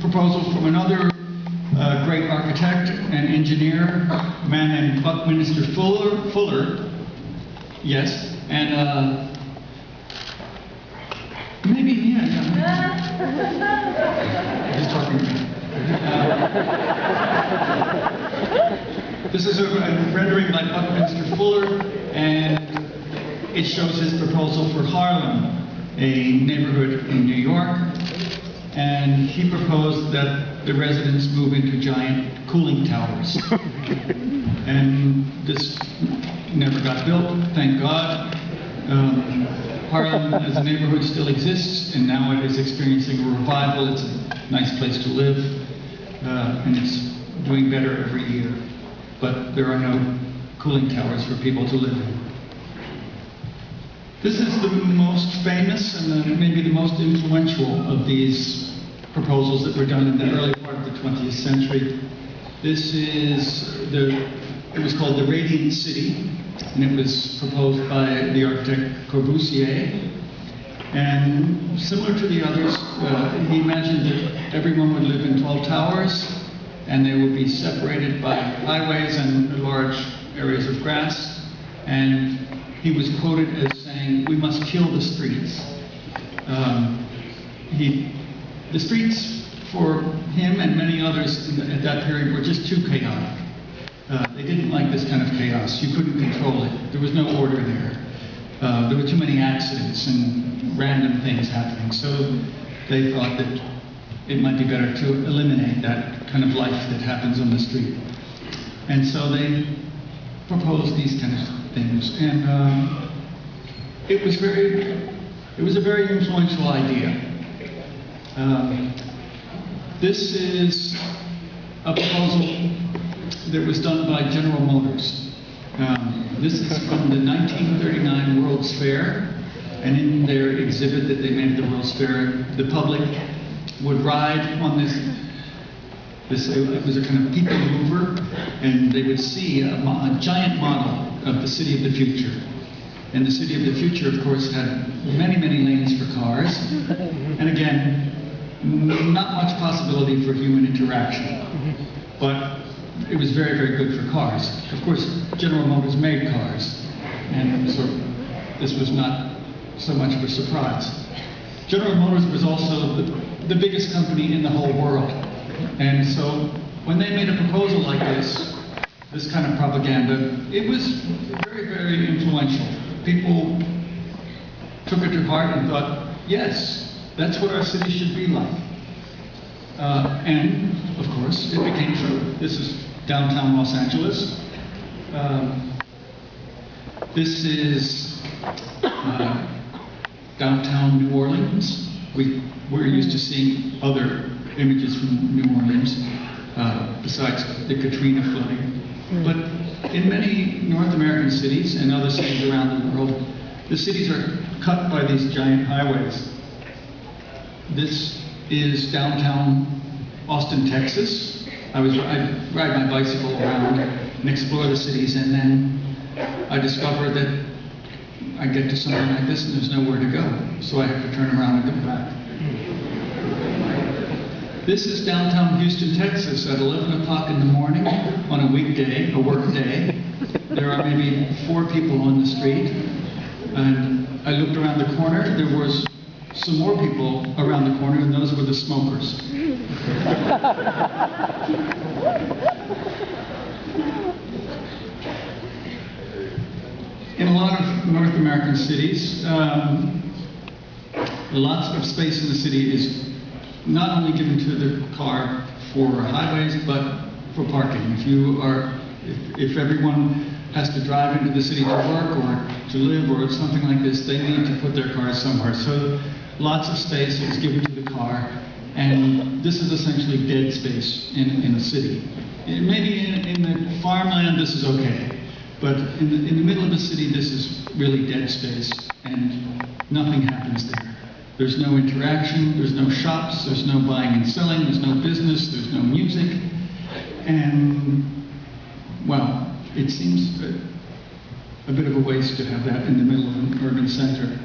proposal from another great architect and engineer, a man named Buckminster Fuller. Yes, and maybe, yeah. He's talking to me. This is a rendering by Buckminster Fuller, and it shows his proposal for Harlem, a neighborhood in New York. And he proposed that the residents move into giant cooling towers. And this never got built, thank God. Harlem as a neighborhood still exists, and now it is experiencing a revival. It's a nice place to live, and it's doing better every year. But there are no cooling towers for people to live in. This is the most famous and maybe the most influential of these proposals that were done in the early part of the 20th century. This is it was called the Radiant City, and it was proposed by the architect Corbusier. And similar to the others, he imagined that everyone would live in 12 towers, and they would be separated by highways and large areas of grass. And he was quoted as saying, "We must kill the streets." The streets, for him and many others at that period, were just too chaotic. They didn't like this kind of chaos. You couldn't control it. There was no order there. There were too many accidents and random things happening. So they thought that it might be better to eliminate that kind of life that happens on the street. And so they proposed these kind of things. And it was a very influential idea. This is a proposal that was done by General Motors. This is from the 1939 World's Fair, and in their exhibit that they made at the World's Fair, the public would ride on this it was a kind of people mover, and they would see a giant model of the city of the future. And the city of the future, of course, had many, many lanes for cars, and again, not much possibility for human interaction. But it was very, very good for cars. Of course, General Motors made cars, and so this was not so much of a surprise. General Motors was also the biggest company in the whole world. And so when they made a proposal like this kind of propaganda, it was very, very influential. People took it to heart and thought, yes, that's what our city should be like. And, of course, it became true. This is downtown Los Angeles. This is downtown New Orleans. We're used to seeing other images from New Orleans, besides the Katrina flooding. But in many North American cities and other cities around the world, the cities are cut by these giant highways. This is downtown Austin, Texas. I ride my bicycle around and explore the cities, and then I discover that I get to something like this and there's nowhere to go. So I have to turn around and go back. This is downtown Houston, Texas at 11 o'clock in the morning on a weekday, a work day. There are maybe 4 people on the street. And I looked around the corner, there was some more people around the corner, and those were the smokers. In a lot of North American cities, lots of space in the city is not only given to the car for highways, but for parking. If everyone has to drive into the city to work or to live or something like this, they need to put their cars somewhere. So lots of space is given to the car, and this is essentially dead space in the city. Maybe in the farmland this is okay, but in the middle of the city this is really dead space, and nothing happens there. There's no interaction, there's no shops, there's no buying and selling, there's no business, there's no music, and, well, it seems a bit of a waste to have that in the middle of an urban center.